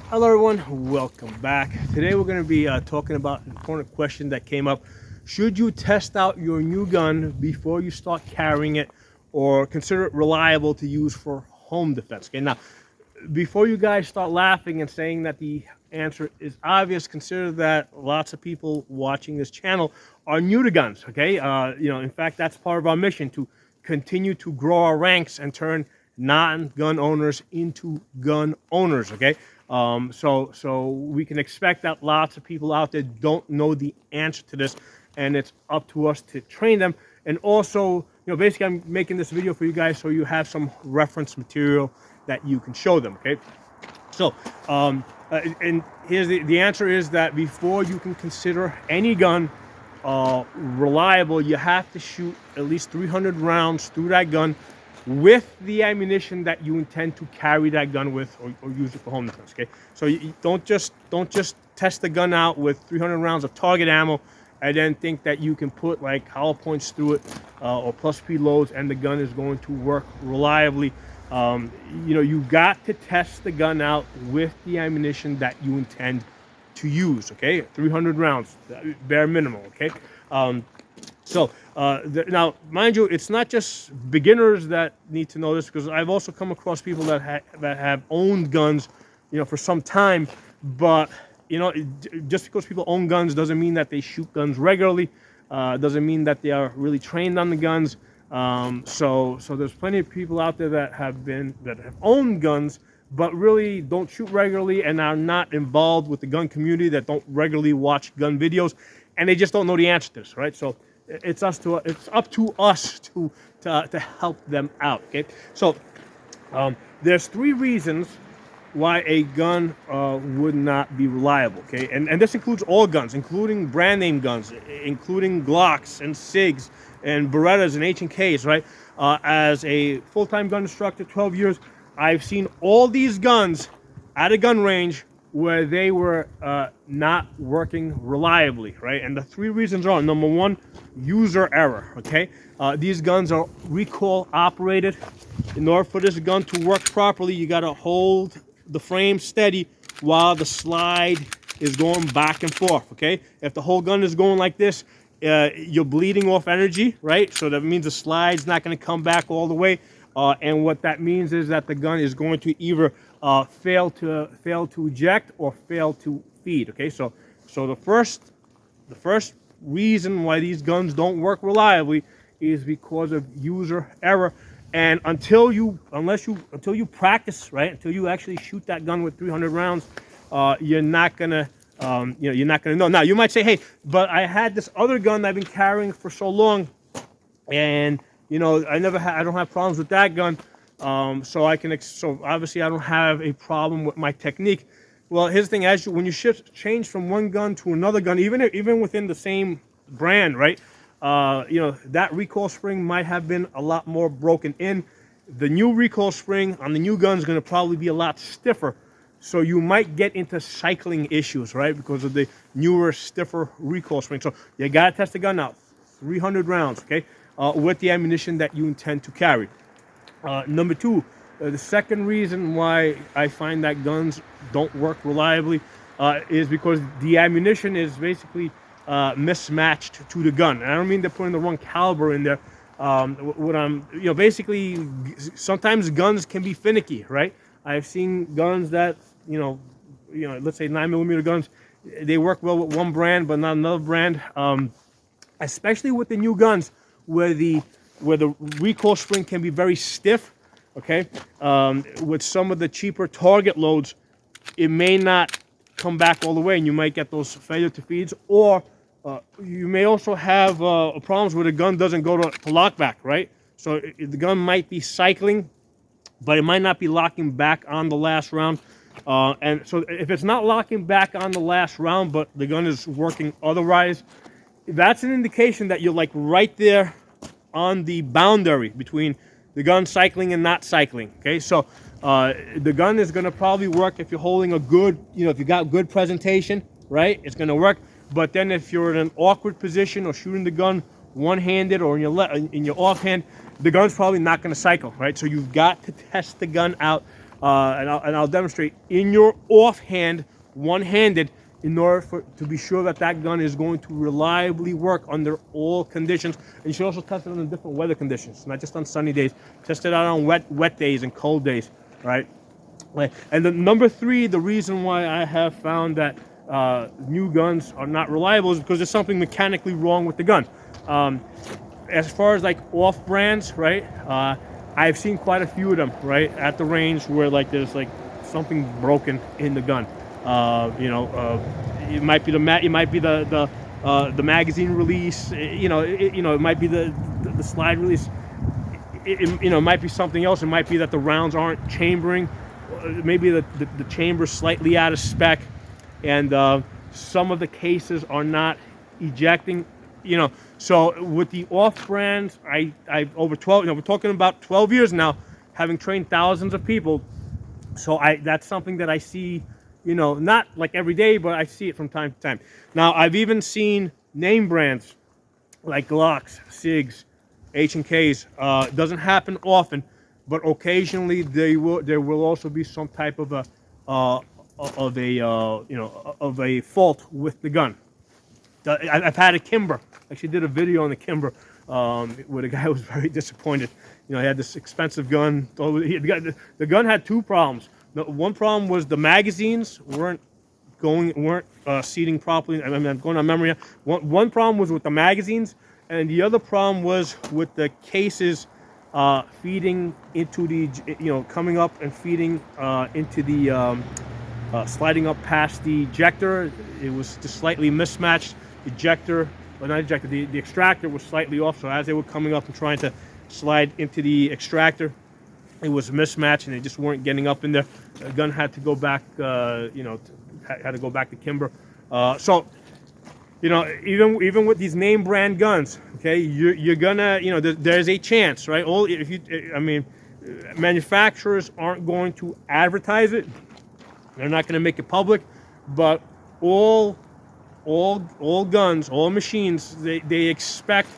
Hello everyone, welcome back. Today we're going to be talking about an important question that came up. Should you test out your new gun before you start carrying it or consider it reliable to use for home defense? Okay, now before you guys start laughing and saying that the answer is obvious, consider that lots of people watching this channel are new to guns. Okay, in fact, that's part of our mission to continue to grow our ranks and turn non-gun owners into gun owners. Okay, so we can expect that lots of people out there don't know the answer to this, and it's up to us to train them. And also, basically, I'm making this video for you guys so you have some reference material that you can show them. Okay, so and here's the answer is that before you can consider any gun reliable, you have to shoot at least 300 rounds through that gun with the ammunition that you intend to carry that gun with, or use it for home defense. Okay, so you don't just test the gun out with 300 rounds of target ammo and then think that you can put like hollow points through it or plus speed loads and the gun is going to work reliably. You got to test the gun out with the ammunition that you intend to use. Okay, 300 rounds, bare minimum. Okay, now, mind you, it's not just beginners that need to know this, because I've also come across people that have owned guns, for some time. But just because people own guns doesn't mean that they shoot guns regularly. Doesn't mean that they are really trained on the guns. So there's plenty of people out there that have owned guns, but really don't shoot regularly and are not involved with the gun community, that don't regularly watch gun videos, and they just don't know the answer to this, right? So it's up to us to help them out. Okay, so there's 3 reasons why a gun would not be reliable. Okay, and this includes all guns, including brand name guns, including Glocks and SIGs and Berettas and H&Ks, right? As a full-time gun instructor, 12 years, I've seen all these guns at a gun range where they were not working reliably, right? And the 3 reasons are: number 1, user error. Okay, these guns are recoil operated. In order for this gun to work properly, you got to hold the frame steady while the slide is going back and forth. Okay, if the whole gun is going like this, you're bleeding off energy, right? So that means the slide's not going to come back all the way, and what that means is that the gun is going to either fail to eject or fail to feed. Okay, so the first reason why these guns don't work reliably is because of user error. And until you practice, right, until you actually shoot that gun with 300 rounds, you're not gonna know. Now you might say, hey, but I had this other gun I've been carrying for so long, and I don't have problems with that gun. So obviously I don't have a problem with my technique. Well, here's the thing: when you change from one gun to another gun, even within the same brand, right? That recoil spring might have been a lot more broken in. The new recoil spring on the new gun is going to probably be a lot stiffer, so you might get into cycling issues, right? Because of the newer, stiffer recoil spring. So you got to test the gun out, 300 rounds, okay, with the ammunition that you intend to carry. Number 2, the second reason why I find that guns don't work reliably is because the ammunition is basically mismatched to the gun. And I don't mean they're putting the wrong caliber in there. Basically, sometimes guns can be finicky, right? I've seen guns that, let's say 9mm guns, they work well with one brand, but not another brand. Especially with the new guns, where the recoil spring can be very stiff. Okay, with some of the cheaper target loads, it may not come back all the way, and you might get those failure to feeds, or you may also have problems where the gun doesn't go to lockback, right? So the gun might be cycling, but it might not be locking back on the last round. And so if it's not locking back on the last round, but the gun is working otherwise, that's an indication that you're like right there on the boundary between the gun cycling and not cycling. Okay, so the gun is going to probably work if you're holding a good, if you got good presentation, right? It's going to work. But then if you're in an awkward position or shooting the gun one-handed or in your offhand, the gun's probably not going to cycle, right? So you've got to test the gun out and I'll demonstrate in your offhand, one-handed, in order to be sure that that gun is going to reliably work under all conditions. And you should also test it on different weather conditions, not just on sunny days. Test it out on wet days and cold days, right? And the number three, the reason why I have found that new guns are not reliable is because there's something mechanically wrong with the gun. As far as like off brands, right? I've seen quite a few of them, right, at the range where like there's like something broken in the gun. It might be the magazine release. It might be the slide release. It might be something else. It might be that the rounds aren't chambering. Maybe the chamber's slightly out of spec, and some of the cases are not ejecting. So with the off brands, I over 12. We're talking about 12 years now, having trained thousands of people. So that's something that I see. Not like every day, but I see it from time to time. Now I've even seen name brands like Glocks, SIGs, H&Ks. Doesn't happen often, but occasionally there will also be some type of a fault with the gun. I've had a Kimber. Actually did a video on the Kimber where the guy was very disappointed. He had this expensive gun. The gun had two problems. One problem was the magazines weren't seating properly. I'm going on memory. One problem was with the magazines, and the other problem was with the cases feeding into the, coming up and feeding into the, sliding up past the ejector. It was just slightly mismatched. The extractor was slightly off, so as they were coming up and trying to slide into the extractor, it was mismatched, and they just weren't getting up in there. The gun had to go back, had to go back to Kimber. Even with these name brand guns, okay, you're gonna, there's a chance, right? Manufacturers aren't going to advertise it. They're not going to make it public, but all guns, all machines, they expect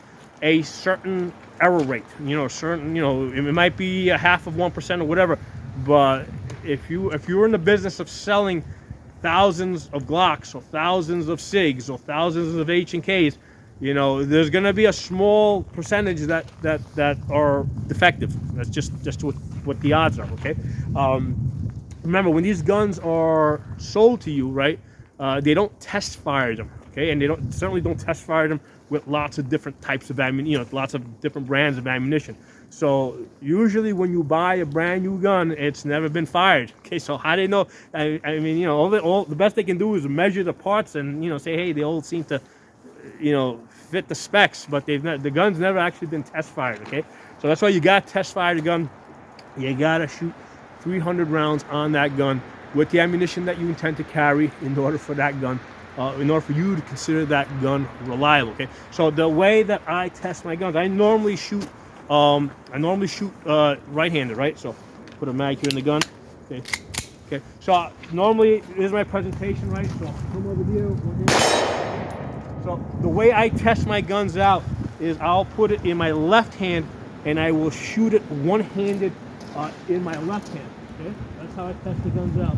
a certain error rate. It might be 0.5% or whatever, but if you're in the business of selling thousands of Glocks or thousands of SIGs or thousands of H&Ks, there's going to be a small percentage that are defective. That's just what the odds are. Okay. Remember, when these guns are sold to you, right? They don't test fire them. Okay, and they certainly don't test fire them with lots of different types of ammunition, lots of different brands of ammunition. So usually when you buy a brand new gun, it's never been fired. Okay, so how do they know? All the best they can do is measure the parts and say, hey, they all seem to, fit the specs, but the gun's never actually been test fired. Okay, so that's why you got to test fire the gun. You got to shoot 300 rounds on that gun with the ammunition that you intend to carry in order for that gun. In order for you to consider that gun reliable. Okay, so the way that I test my guns, I normally shoot right-handed, right? So put a mag here in the gun. Okay. So normally here's my presentation, right? So come over here. So the way I test my guns out is I'll put it in my left hand and I will shoot it one-handed in my left hand. Okay, that's how I test the guns out.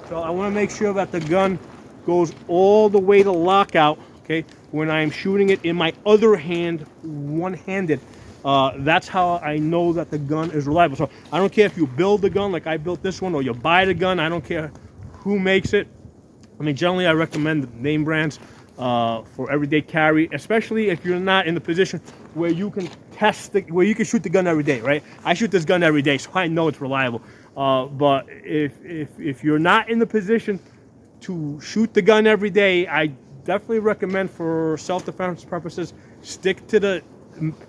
So I want to make sure that the gun goes all the way to lockout, okay, when I'm shooting it in my other hand, one-handed. That's how I know that the gun is reliable. So I don't care if you build the gun like I built this one or you buy the gun. I don't care who makes it. Generally I recommend name brands for everyday carry, especially if you're not in the position where you can where you can shoot the gun every day, right? I shoot this gun every day, so I know it's reliable. But if you're not in the position to shoot the gun every day, I definitely recommend, for self-defense purposes, stick to the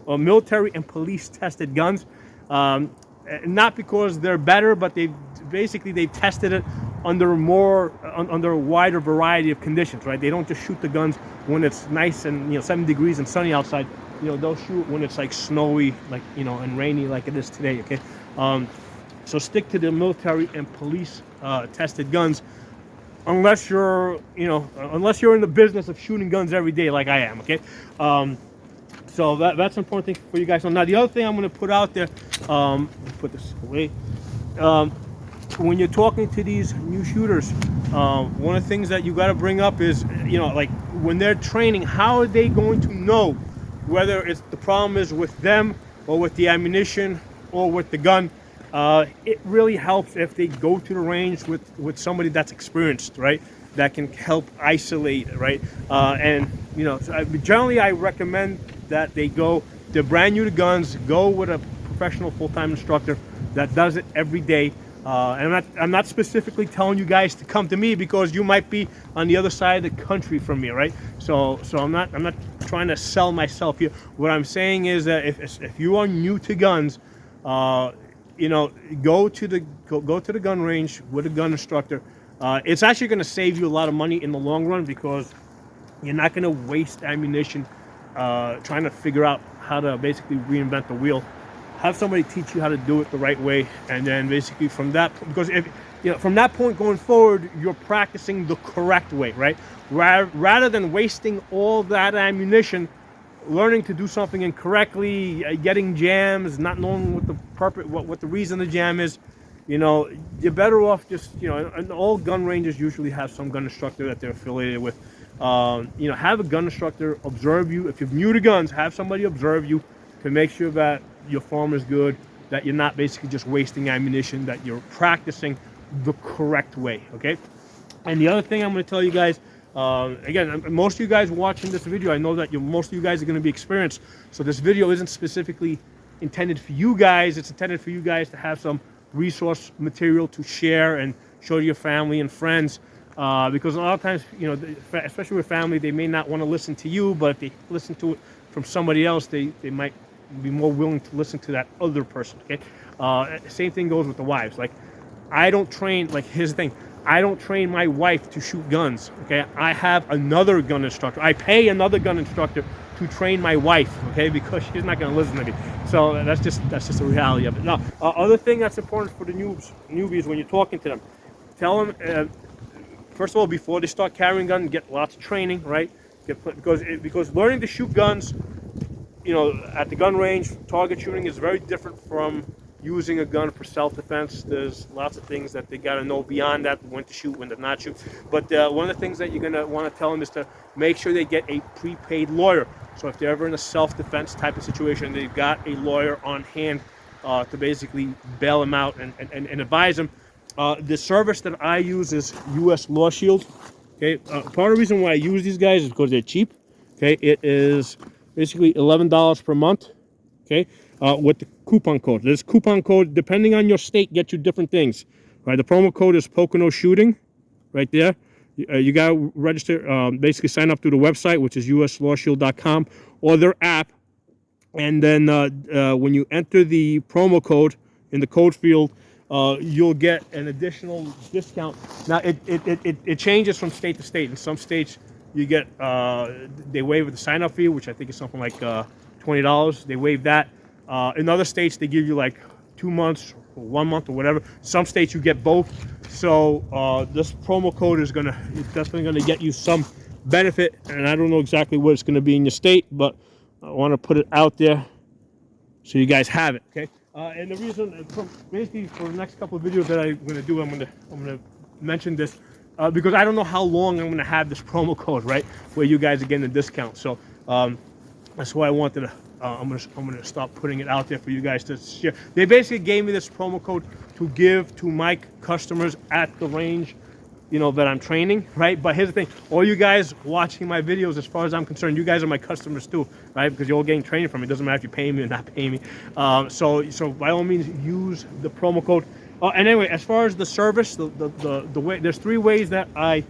military and police tested guns. Not because they're better, but they've tested it under a wider variety of conditions, right? They don't just shoot the guns when it's nice and 7 degrees and sunny outside. They'll shoot when it's like snowy, and rainy like it is today. Okay. So stick to the military and police tested guns, unless you're in the business of shooting guns every day like I am. Okay. So that's an important thing for you guys. So now the other thing I'm going to put out there, put this away. When you're talking to these new shooters, one of the things that you got to bring up is, like when they're training, how are they going to know whether it's the problem is with them or with the ammunition or with the gun? It really helps if they go to the range with somebody that's experienced, right? That can help isolate, right? And generally I recommend that they're brand new to guns, go with a professional full-time instructor that does it every day. And I'm not specifically telling you guys to come to me because you might be on the other side of the country from me, right? So I'm not trying to sell myself here. What I'm saying is that if you are new to guns, go to the gun range with a gun instructor. It's actually going to save you a lot of money in the long run because you're not going to waste ammunition trying to figure out how to basically reinvent the wheel. Have somebody teach you how to do it the right way, and then basically from that, because from that point going forward, you're practicing the correct way, right? Rather than wasting all that ammunition learning to do something incorrectly, getting jams, not knowing what the purpose, what the reason the jam is, you're better off just, and all gun ranges usually have some gun instructor that they're affiliated with. Have a gun instructor observe you. If you're new to guns, have somebody observe you to make sure that your form is good, that you're not basically just wasting ammunition, that you're practicing the correct way, okay? And the other thing I'm going to tell you guys, again, most of you guys watching this video, I know that most of you guys are going to be experienced, so this video isn't specifically intended for you guys. It's intended for you guys to have some resource material to share and show to your family and friends, because a lot of times, especially with family, they may not want to listen to you, but if they listen to it from somebody else, they might be more willing to listen to that other person, okay? Same thing goes with the wives. Like, I don't train, like, here's the thing, I don't train my wife to shoot guns, okay? I have another gun instructor. I pay another gun instructor to train my wife, okay? Because she's not gonna listen to me. So that's just the reality of it. Now, other thing that's important for the newbies when you're talking to them, tell them, first of all, before they start carrying guns, get lots of training, right? Because learning to shoot guns, at the gun range, target shooting is very different from using a gun for self-defense. There's lots of things that they got to know beyond that, when to shoot, when to not shoot. But one of the things that you're going to want to tell them is to make sure they get a prepaid lawyer. So if they're ever in a self-defense type of situation, they've got a lawyer on hand to basically bail them out and advise them. The service that I use is U.S. Law Shield. Okay, part of the reason why I use these guys is because they're cheap. Okay, it is basically $11 per month. Okay, with the coupon code. This coupon code, depending on your state, gets you different things. Right, the promo code is Pocono Shooting, right there. You got to register. Basically, sign up through the website, which is uslawshield.com, or their app. And then when you enter the promo code in the code field, you'll get an additional discount. Now it changes from state to state. In some states you get they waive the sign up fee, which I think is something like $20. They waive that. In other states they give you like 2 months or 1 month or whatever. Some states you get both. So this promo code is definitely gonna get you some benefit, and I don't know exactly what it's gonna be in your state, but I want to put it out there so you guys have it, okay? And the reason, basically, for the next couple of videos that I'm going to do, I'm going to mention this because I don't know how long I'm going to have this promo code, right? Where you guys are getting a discount. So that's why I wanted to. I'm going to start putting it out there for you guys to share. They basically gave me this promo code to give to my customers at the range, that I'm training, right? But here's the thing, all you guys watching my videos, as far as I'm concerned, you guys are my customers too, right? Because you're all getting training from me. It doesn't matter if you pay me or not pay me. So by all means, use the promo code. And anyway, as far as the service, the way, there's 3 ways that I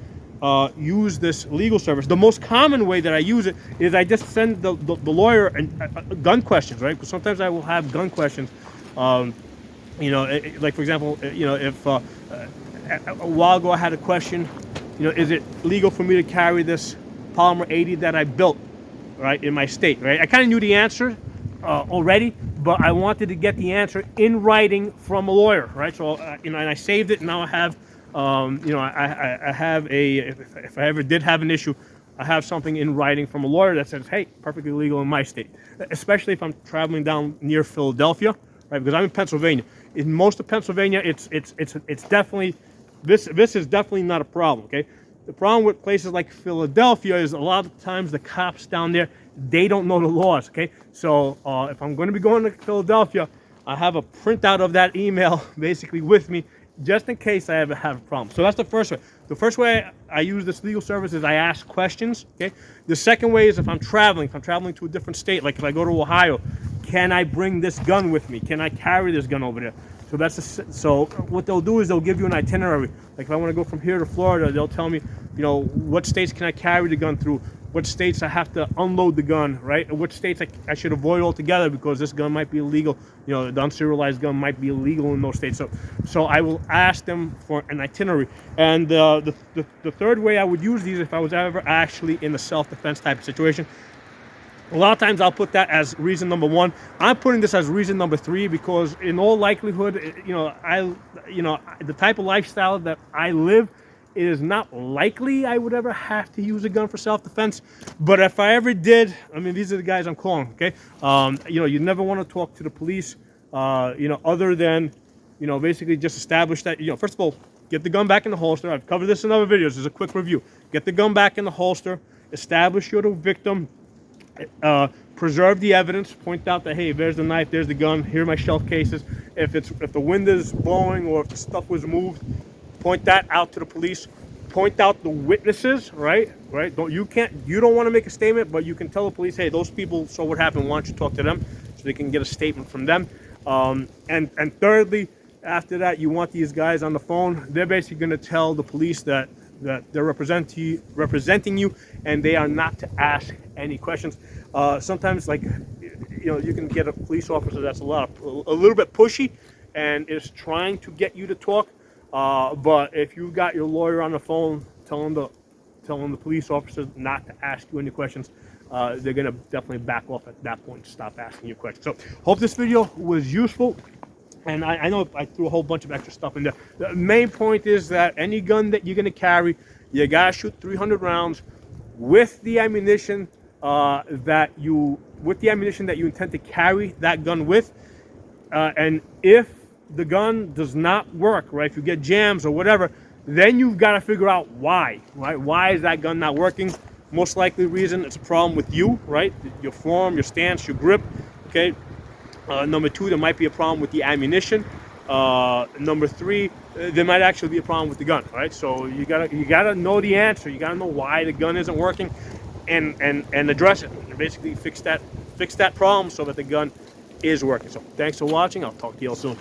use this legal service. The most common way that I use it is I just send the lawyer gun questions, right? Because sometimes I will have gun questions. Like for example, if a while ago I had a question, is it legal for me to carry this Polymer 80 that I built, right, in my state, right? I kind of knew the answer already, but I wanted to get the answer in writing from a lawyer, right? So, and I saved it, and now I have, I have if I ever did have an issue, I have something in writing from a lawyer that says, hey, perfectly legal in my state, especially if I'm traveling down near Philadelphia, right? Because I'm in Pennsylvania. In most of Pennsylvania, it's definitely, this is definitely not a problem, okay? The problem with places like Philadelphia is a lot of times the cops down there, they don't know the laws, okay? So if I'm going to be going to Philadelphia, I have a printout of that email basically with me just in case I ever have a problem. So that's the first way. The first way I use this legal service is I ask questions, okay? The second way is if I'm traveling to a different state, like if I go to Ohio, can I bring this gun with me? Can I carry this gun over there? So so what they'll do is they'll give you an itinerary. Like if I want to go from here to Florida, they'll tell me, you know, what states can I carry the gun through, what states I have to unload the gun, right? And which states I should avoid altogether because this gun might be illegal. You know, the unserialized gun might be illegal in those states. So I will ask them for an itinerary. And the third way I would use these if I was ever actually in a self-defense type of situation, a lot of times I'll put that as reason number one. I'm putting this as reason number three because in all likelihood, the type of lifestyle that I live, it is not likely I would ever have to use a gun for self-defense. But if I ever did, I mean, these are the guys I'm calling, okay? You never want to talk to the police, other than, basically just establish that, first of all, get the gun back in the holster. I've covered this in other videos. This is a quick review. Get the gun back in the holster, establish you're the victim, preserve the evidence, point out that, hey, there's the knife, there's the gun, here are my shelf cases. If the wind is blowing or if the stuff was moved, point that out to the police. Point out the witnesses, right? You don't want to make a statement, but you can tell the police, hey, those people saw what happened. Why don't you talk to them so they can get a statement from them? And thirdly, after that, you want these guys on the phone. They're basically going to tell the police that they're representing you, and they are not to ask any questions. Sometimes, you can get a police officer that's a little bit pushy, and is trying to get you to talk. But if you got your lawyer on the phone telling the police officer not to ask you any questions, they're gonna definitely back off at that point, stop asking you questions. So, hope this video was useful. And I know I threw a whole bunch of extra stuff in there. The main point is that any gun that you're going to carry, you got to shoot 300 rounds with the ammunition that you intend to carry that gun with. And if the gun does not work, right, if you get jams or whatever, then you've got to figure out why, right? Why is that gun not working? Most likely reason, it's a problem with you, right? Your form, your stance, your grip, okay? Number two, there might be a problem with the ammunition. Number three, there might actually be a problem with the gun, right? So you gotta know the answer. You gotta know why the gun isn't working, and address it. And basically fix that problem so that the gun is working. So thanks for watching. I'll talk to you all soon.